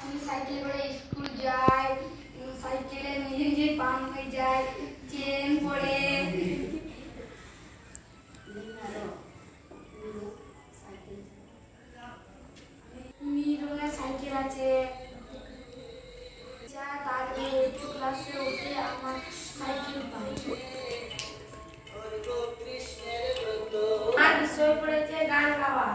আমি সাইকেলে করে স্কুল যাই, সাইকেলে নিজে নিজে পান হয়ে যায়, চেন পরে সাইকেল আছে। তারপরে একটু ক্লাসে উঠে আমার সাইকেল পাই। আর বিষয় পড়েছে গান গাওয়া।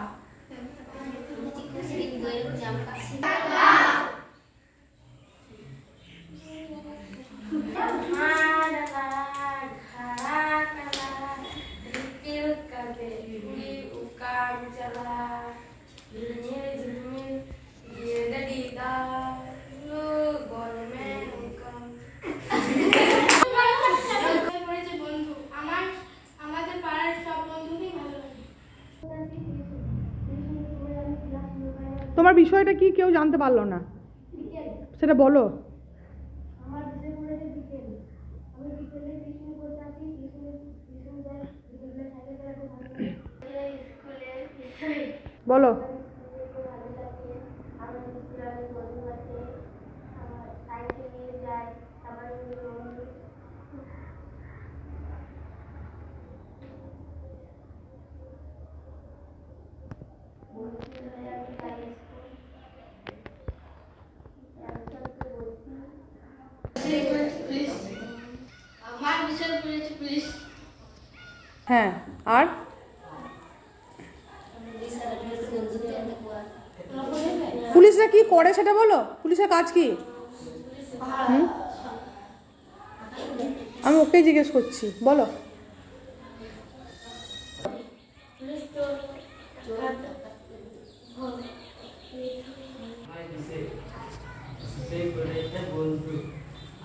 তোমার বিষয়টা কি কেউ জানতে পারলো না, সেটা বলো। বলো। হ্যাঁ, আর পুলিশরা কি করে সেটা বলো। পুলিশের কাজ কি? আমি ওকে জিজ্ঞেস করছি, বলো। বন্ধু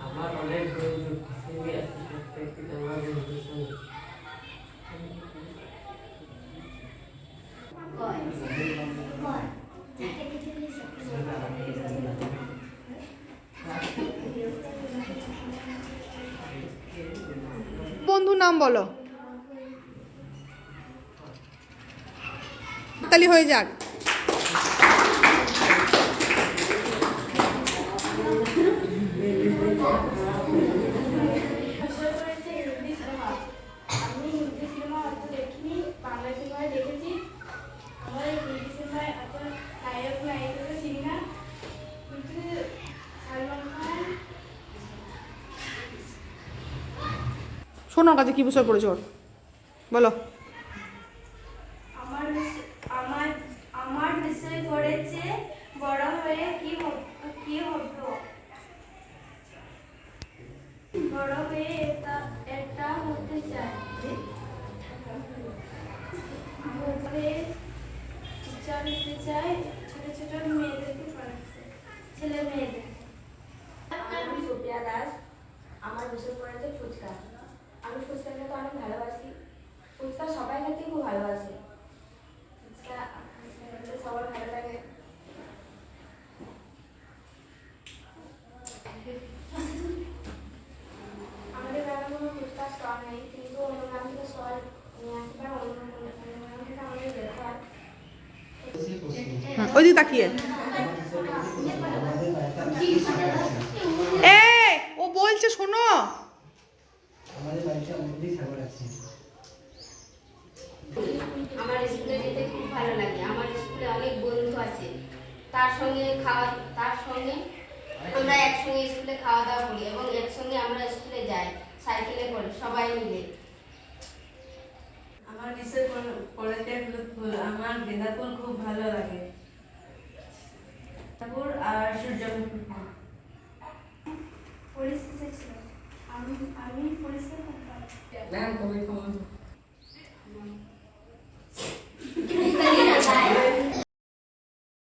আমার অনেক বন্ধু আমার বন্ধুর সঙ্গে বন্ধুর নাম বলো, তালি হয়ে যাক। শোনো কাছে কি বিষয় পড়েছ, বলো। আমার বিষয় পড়েছে বড় হয়ে কি হবে। বড় হয়ে এটা হতে চাই। টিচার হতে চাই, ছোট ছোট মেয়েদেরকে পড়াচ্ছে, ছেলে মেয়েদের। আমি সুপ্রিয়া দাস। আমার বিষয় পড়েছে ফুচকা। আমি ফুচকা খেতে অনেক ভালোবাসি। ফুচকা সবাই খেতে খুব ভালোবাসে। ফুচকা সবার ভালো লাগে। আমাদের গ্রামে কোনো ফুচকা স্টল নেই, কিন্তু অন্য গ্রাম থেকে স্টল নিয়ে আসতে পারে। অন্য গ্রাম থেকে আমাদের যেতে হয়। ওইদিকে তাকিয়ে ও বলছে, শোনো। আমার স্কুলে যেতে খুব ভালো লাগে। আমার স্কুলে অনেক বন্ধু আছে। তার সঙ্গে আমরা একসঙ্গে স্কুলে খাওয়া দাওয়া করি এবং একসঙ্গে আমরা স্কুলে যাই সাইকেলে করে সবাই মিলে। আমার বিষয় পড়াতে ফুল। আমার গেঁদা ফুল খুব ভালো লাগে। ঠাকুর আর সূর্যমুখী ফুল। পরিস্থিতি ছিল আমি পরিস্থিতি খুব ভালো।